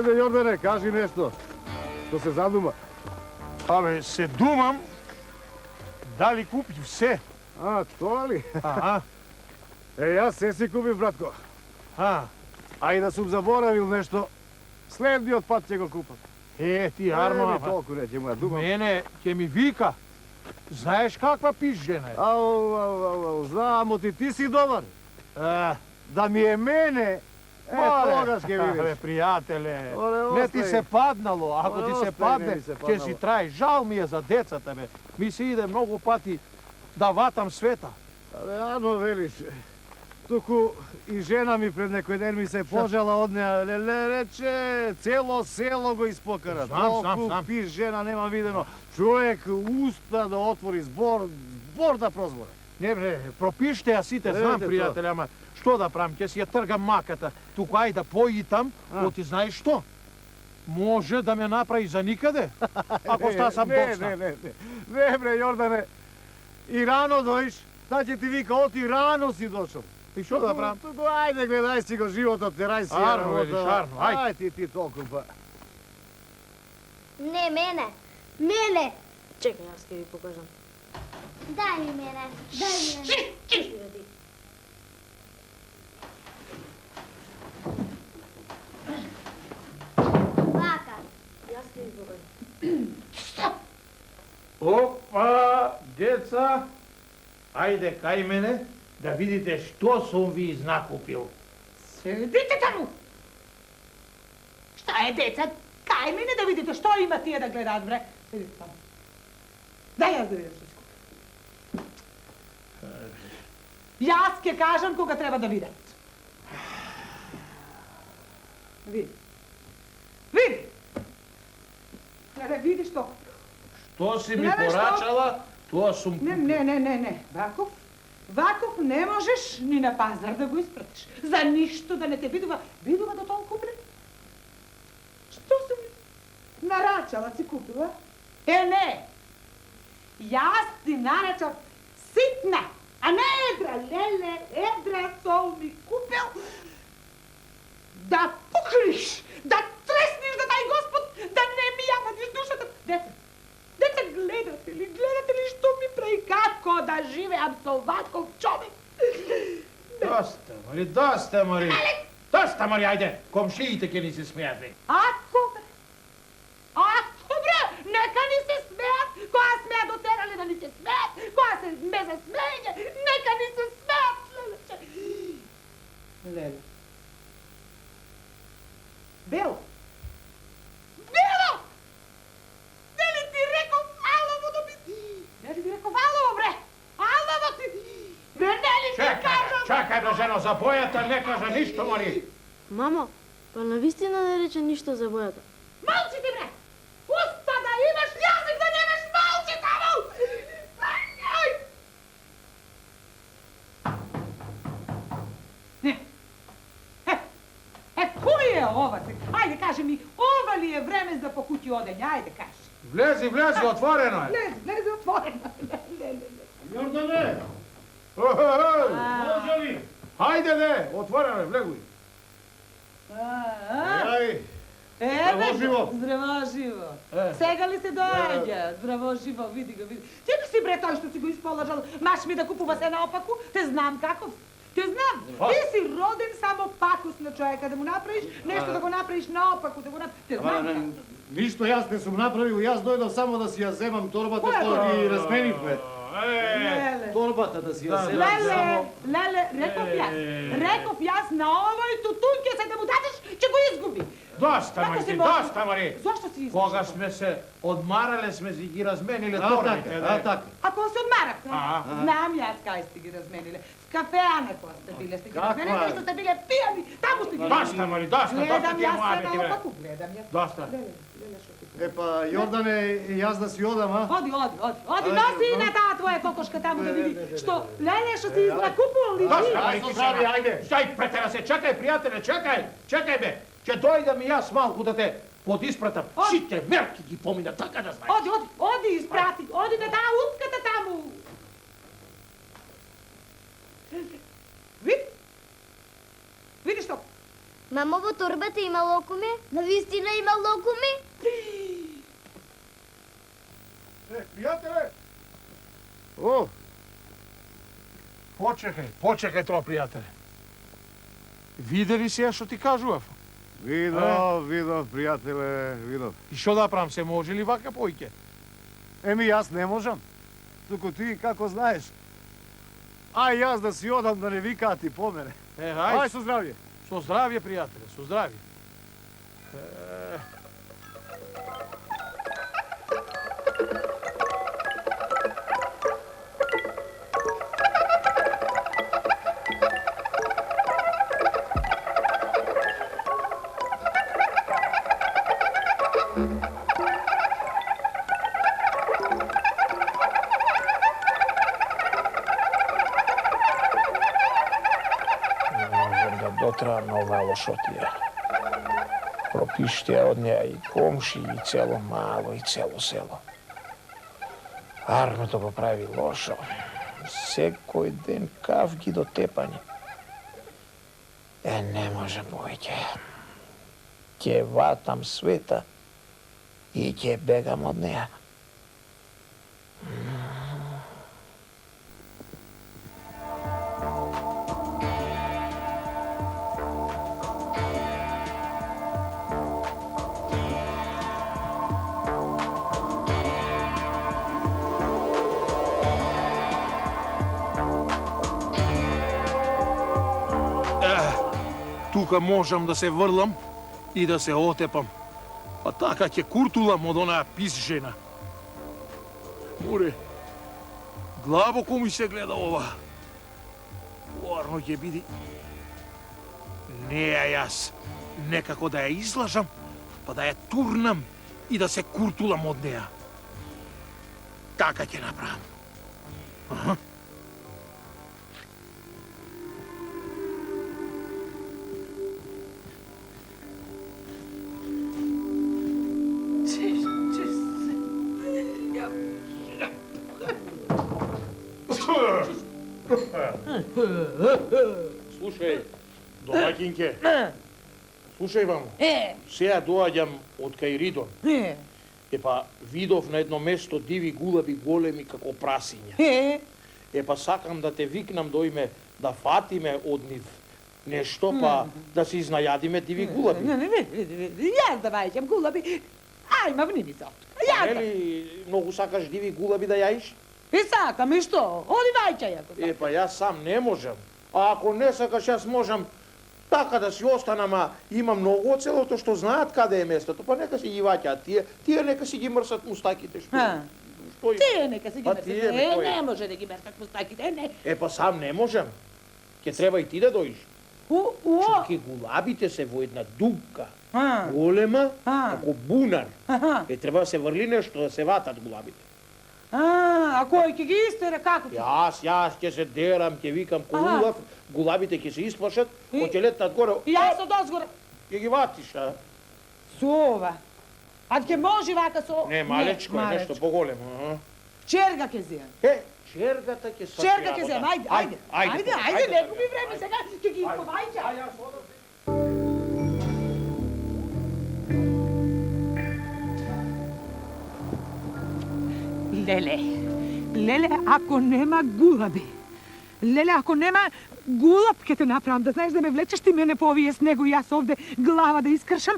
Ajde da Jordane, kaži nešto. Što se zaduma? Абе, се думам дали купи все. A, to li? Ага. Ja sve si kupim, bratko. A i da sam zaboravil nešto, sledi otpad će go kupat. Ти, Ne Арно, mi toliko nećemo, ja dumam. мене ќе ми вика. Знаеш каква пиш жена е? Au, znamo ti si dobar. А, Da mi je mene, toga ще Абе, vidiš. пријателе, Оле, не ти остај. се паднало. Ако Оле, ти се остај, падне, не ми се ќе си паднало. трај. Жал ми е за децата, бе. Ми се иде многу пати да ватам света. Ale, ano, veliš. Tuku i žena mi pred nekoj den mi se požala od neja. Reče, celo selo go ispokara. Znam. Pis žena, nema videno. Čovjek usta da otvori zbor da prozbora. Не, пропиште ја сите, знам, Евете пријателе, ама што да правам, ќе си ја тргам маката. Туку ај да поитам, оти знаеш што? Може да ме направи за никаде, ако сам доцна. Ne, bre, Jordane. I rano dojiš, sad će ti vika, oti rano si došao. И што да правам? Tuku, ajde, gledaj si go života, teraj si. Arno, veliš, Arno, ajde. Aj ti toliko, pa. Ne, mene. Čekaj, ja ti pokažem. Daj mi mene. Baka. Ja ti pokažem. Опа, деца, ајде кај мене да видите што сум ви изнакупил. Седите таму! Šta je, deca? Kaj mene da vidite što ima tije da gledat, bre? Sedite tamo. Daj ja da vidim što skupi. Jaz ke kažem koga treba da vidim. Vidi. Vidi! Gledaj, vidiš to? Што си ми Гледаш што? порачала, тоа сум купил. Не. Ваков не можеш ни на пазар да го испратиш. За ништо да не те видува. Видува до толку, бре? Што си ми нарачала си купила? Не. Јас ти нарачав ситна, а не едра. Леле, едра сол ми купил да пукниш, да тресниш да дай Господ, да не ми ја вадиш душата. Деца, гледате ли што ми прави, како да живеам со ваков човек? Доста, Мари. Доста, Мари, ајде. Комшиите ќе ни се смеат, бе. Ако, бре, нека ни се смеат, која смеат дотерали да ни се смеат, која се ме се смеје, нека ни се смеат, лелече. Леле. Бело. Дали ти реков алово да ми... Дали ти реков алово, бре? Алово ти... Бре, нели ти кажам... Чакај, бе, жено, за бојата не кажа ништо, Мари. Мамо, па навистина не рече ништо за бојата. Молчи ти, бре! Уста да имаш, јазик да немаш, молчи таму! Не. Кој е ова? Ајде, кажи ми, ова ли е време за по куќи одење? Ајде, кажи. Влези, отворено е. Влези, отворено. Jordane, Може ли? Хајде, де, отворено е, влегуј. aj, Здрава живо. Здраво живо. Сега ли се доаѓа? Здраво живо, види го, види. Ти ли си, бре, тој што си го исположал? Маш ми да купува се наопаку? Те знам каков. Те знам. Ти си роден само пакус на човека, да му направиш нешто, да го направиш наопаку, да го направиш. Те знам како. ništa јас не сум направил, јас дојдов само да си ја земам торбата Која што торба? ги разменивме. Леле. Торбата да си ја земам само... Леле, реков јас на овој тутун ќе се да му дадеш, ќе го изгуби. Доста, Како Мари, си може? доста, Мари. Зошто си изгуби? Кога сме се одмарале, сме си ги размениле торбите. така. Ако се одмарахте, Ага. знам јас кај сте ги размениле. В кафеане која сте биле, сте ги Како размениле, е? што сте биле пијани, таму сте ги Доста, Мари, доста Гледам ти е јас моја се бе, ти, бре. наопаку, гледам јас. Доста. Леле, шо ти E pa, Jordane, јас да си одам, а? Оди, Ајде, носи и а? на таа твоја кокошка таму да види не, што, леле, што си изнакупувал ли Доста, ти? Мари, ти Заби, сега. ајде. Стај, претера се, чекај, пријателе, чекај, бе. Ќе дојдам и јас малку да те подиспратам. Оди. Сите мерки ги помина, така да знаеш. Оди, испрати, оди на таа утката таму. Види што? Мамо, во торбата има локуме? Навистина има локуме? Пријателе, О, почекај тоа, пријателе. Видели си ја што ти кажував? видов, пријателе, видов. И што да правам, се може ли вака поиќе? Еми, јас не можам. Туку ти, како знаеш. Ај, јас да си одам да не викаат и по мене. Ај, Ај, со здравје. со здравје, пријателе, со здравје. Можем да дотраа на оваа лошотија. Пропиштија од неа и комши, и цело мало, и цело село. Арното го прави лошо. Секој ден кавги до тепање. Не може повеќе. Ќе ватам света и ќе бегам од неа. Тука можам да се врлам и да се отепам. Па така ќе куртулам од онаа пис жена. Море, длабоко ми се гледа ова. Уарно ќе биде. Не јас некако да ја излажам, па да ја турнам и да се куртулам од неа. Така ќе направам. Аха. Слушај, домаќинке. Слушај вамо. Сега доаѓам од кај Ридон. Епа видов на едно место диви гулаби големи како прасиња. Епа сакам да те викнам дојме да фатиме од нив нешто, па да се изнајадиме диви гулаби. Јас да вајќам гулаби. Ајма, вни ми се од. Јас да. Нели многу сакаш диви гулаби да јаиш? И сакам, и што? Оди вајќај ако сакам. Епа јас сам не можам. А ако не сакаш, јас можам така да си останам, а има многу од селото што знаат каде е местото, па нека си ги ваќаат тие нека си ги мрсат мустаките, што има? Тие нека си ги Па мрсат. тие, кој е? Не може да ги мрсат мустаките, не. Епа сам не можам. Ке треба и ти да дојдеш. Ке гулабите се во една дупка, голема, како бунар. Треба да се врли нешто да се ватат гулабите. А кој ќе ги истере, како ќе? Јас ќе се дерам, ќе викам колулав, гулабите ќе се исплашат, ќе летнат горе. И јас од озгоре. Ќе ги ватиш, а? Со ова. А ќе може вака со... Не, малечко е, нешто поголемо. Черга ќе земам. Чергата ќе се... Черга ќе земам, ајде, не губи време сега, ќе ги повајќа. Леле, ако нема гулаби, ако нема гулаб ќе те направам, да знаеш да ме влечеш ти мене по овие снего и јас овде глава да искршам.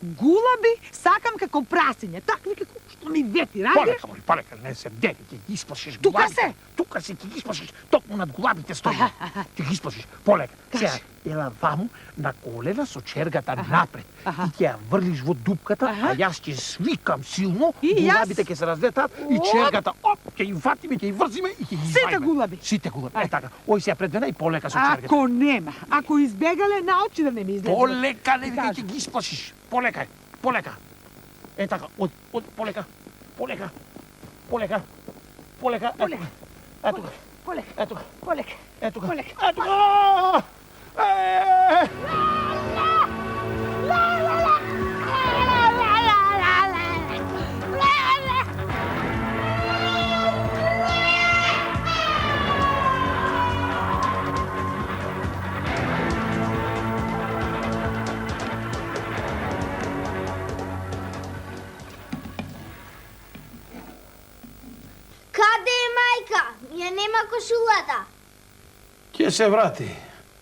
Гулаби сакам како прасиње, такви како што ми вети, раѓаш? Полека, не се дери, ќе ги исплашиш Тука гулабите. се? Тука се, ќе ги исплашиш, токму над гулабите стои. Ќе ги исплашиш, полека. Сега, ела ваму на колена со чергата напред. Ти ќе ја врлиш во дупката, а јас ќе свикам силно, гулабите ќе се разлетат и чергата, ќе ги фатиме, ќе ги врзиме и ќе ги извајме. Сите гулаби? Сите гулаби, е така. Ој сега пред мене и полека со чергата. Ако нема, ако избегале на очи да не ми излезе. Полека, не викај, ќе ги исплашиш. Полека, полека. Е така, од полека, полека, полека, полека, ето тука, Полека, ето тука, полека, ето тука, полека. ето тука. ја нема кошулата. Ќе се врати.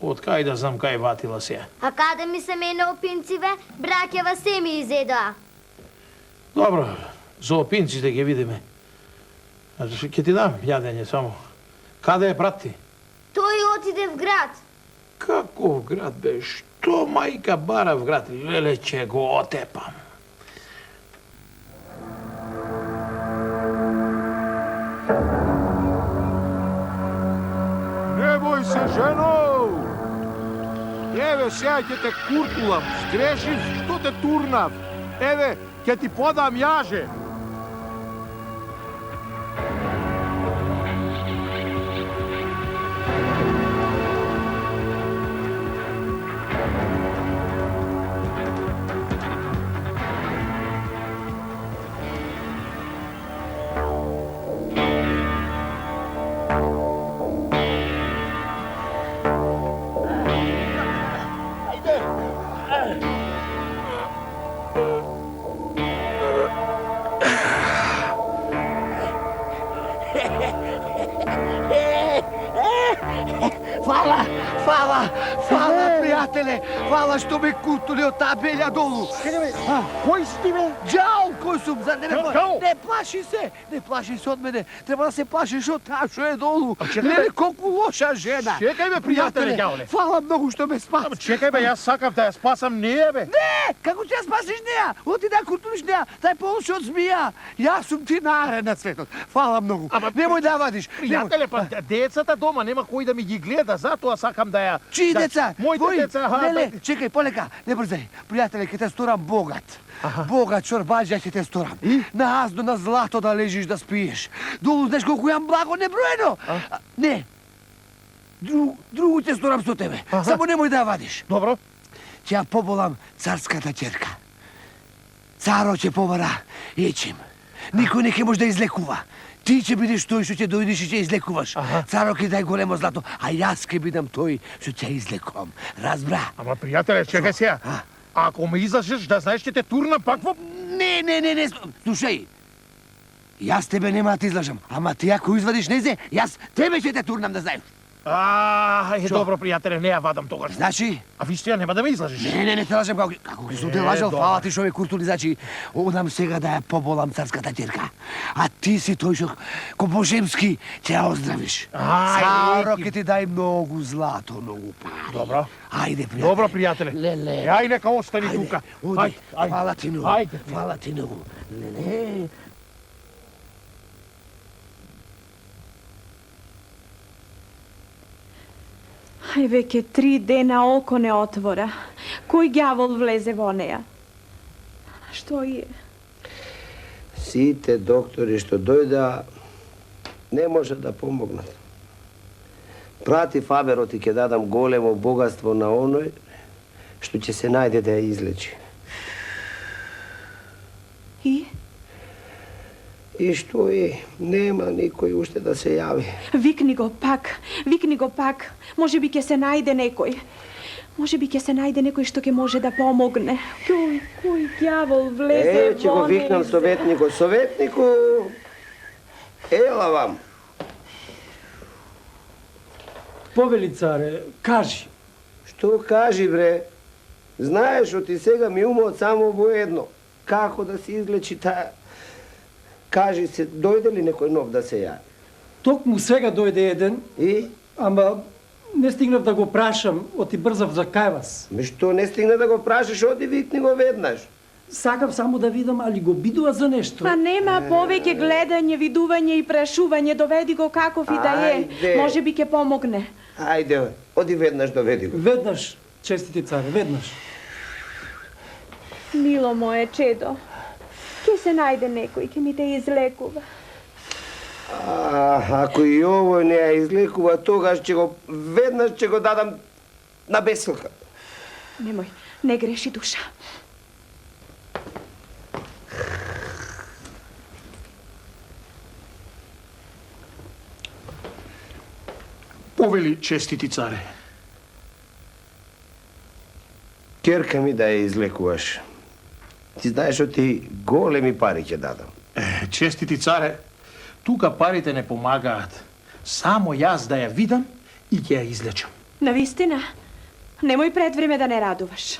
Од кај да знам кај ватила се. А каде ми се мене опинциве, браќава се ми изедоа. Добро, за опинците ќе видиме. Ќе ти дам јадење само. Каде е брат ти? Тој отиде в град. Каков град бе? Што мајка бара в град? Леле, ќе го отепам. Не бој се, жено! Еве, сега ќе те куртулам. Сгрешив, што те турнав. Еве, ќе ти подам јаже. Фала, пријателе! Фала што ме куртули од таа белја долу! Кој си ти, бе? Џал, кој сум? За не Џал? не плаши се! Не плаши се од мене! Треба да се плашиш од таа што е долу! чекај, Леле, бе. колку лоша жена! Чекај, бе, пријателе, ѓаоле. Фала многу што ме спаси! Чекај, бе, јас сакав да ја спасам неја, бе. Не! Како ќе ја спасиш неа? Оти да ја куртулиш неа, тај полоши од змија! Јас сум ти наре на светот! Фала многу! Немој да ја вадиш! Пријателе, па децата дома нема кој да ми ги гледа, затоа сакам да ја... Чии да- деца? Моите Твои? деца, Леле, чекај, полека, не брзај. Пријателе, ќе те сторам богат. Богат чорбаџа ќе те сторам. На азно, на злато да лежиш да спиеш. Долу знаеш колку јам благо неброено. Не. Другу ќе сторам со тебе. Само немој да ја вадиш. Добро. Ќе ја поболам царската ќерка. Царо ќе побара ечим. Никој не ќе може да излекува. Ти ќе бидеш тој што ќе дојдеш и ќе излекуваш. Царо ќе дај големо злато, а јас ќе бидам тој што ќе излекувам. Разбра? Ама, пријателе, чекај сега. Ако ме излажеш, да знаеш, ќе те турнам пак во... Не. Слушај. Јас тебе нема да те излажам, ама ти ако извадиш незе, јас тебе ќе те турнам да знаеш. Добро, пријателе, не ја вадам тогаш. Значи? А вистина нема да ме излажеш. Не те лажам како ќе сум те лажал, фала ти што ме куртули, значи, одам сега да ја поболам царската ќерка. А ти си тој што ко Божемски ќе ја оздравиш. Царо ќе ти дај многу злато, многу пари. Добро. Ајде, пријателе. Добро, пријателе. Леле. Ај, нека остани тука. Оди. Фала ти многу. Ајде. Фала ти многу. Леле. Ај веќе 3 дена око не отвора. Кој ѓавол влезе во неја? Што е? Сите доктори што дојда не може да помогнат. Прати Фаберот и ќе дадам големо богатство на оној што ќе се најде да ја излечи. И? И што е? Нема никој уште да се јави. Викни го пак. Може би ќе се најде некој. Може би ќе се најде некој што ќе може да помогне. Кој ѓавол влезе Ќе го во викнам неја? советникот. Советнику, ела вам. Повели, царе, кажи. Што кажи, бре? Знаеш, оти сега ми умот само во едно. Како да се излечи таа... Кажи се, дојде ли некој нов да се јави? Токму сега дојде еден, И? ама не стигнав да го прашам, оти брзав за кај вас. Ме што не стигна да го прашаш, оди викни го веднаш. Сакав само да видам али го бидува за нешто. Па нема повеќе гледање, видување и прашување. Доведи го каков и да е. Ајде. Може би ќе помогне. Ајде, оди веднаш доведи го. Веднаш, честити царе, веднаш. Мило мое чедо, ќе се најде некој, ќе ми те излекува. Ако и овој не ја излекува, тогаш веднаш ќе го дадам на бесилка. Немој, не греши душа. Повели, честити царе. Керка ми да ја излекуваш. Ти знаеш, оти големи пари ќе дадам. Честити царе, тука парите не помагаат. Само јас да ја видам и ќе ја излечам. Навистина? Немој пред време да не радуваш.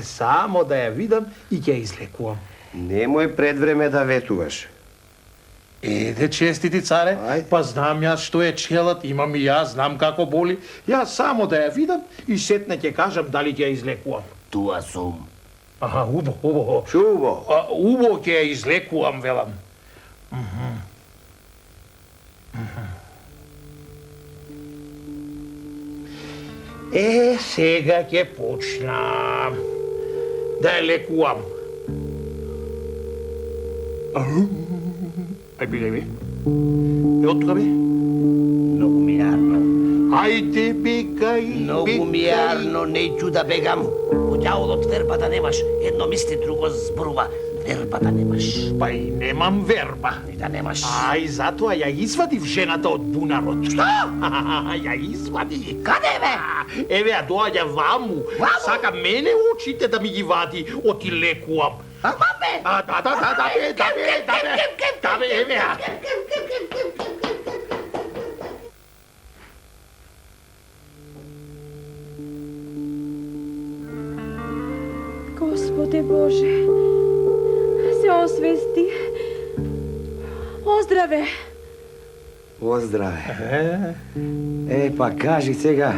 Само да ја видам и ќе ја излекувам. Немој пред време да ветуваш. Еде, честити царе, Ајде. па знам јас што е челат, имам и јас, знам како боли. Јас само да ја видам и сетне ќе кажам дали ќе ја излекувам. Туа сум. Аха, убаво. Чубо. Убаво ќе ја излекувам, велам. Сега ќе почнам да ја лекувам. Ај, биле бе. Е, од тука бе? Многу ми јарно. Ајде, бегај, Многу ми јарно, неќу да бегам. По ѓаволот вербата немаш. Едно мисли, друго зборува. Вербата немаш. Па и немам верба. И да немаш. Ај, затоа ја извадив жената од бунарот. Што? Ја извади. Каде бе? Еве, ја доаѓа ваму. Ваму? Сака мене очите да ми ги вади, оти лекувам. Бе? Да бе, еве ја. Господе Боже, се освести. Оздраве. Оздраве. Па кажи сега,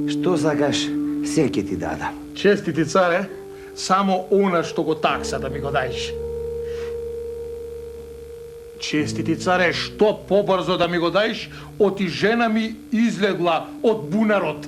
што сакаш, се ќе ти дадам. Честити царе, само она што го такса да ми го даеш. Честити царе, што побрзо да ми го даеш, оти жена ми излегла од бунарот.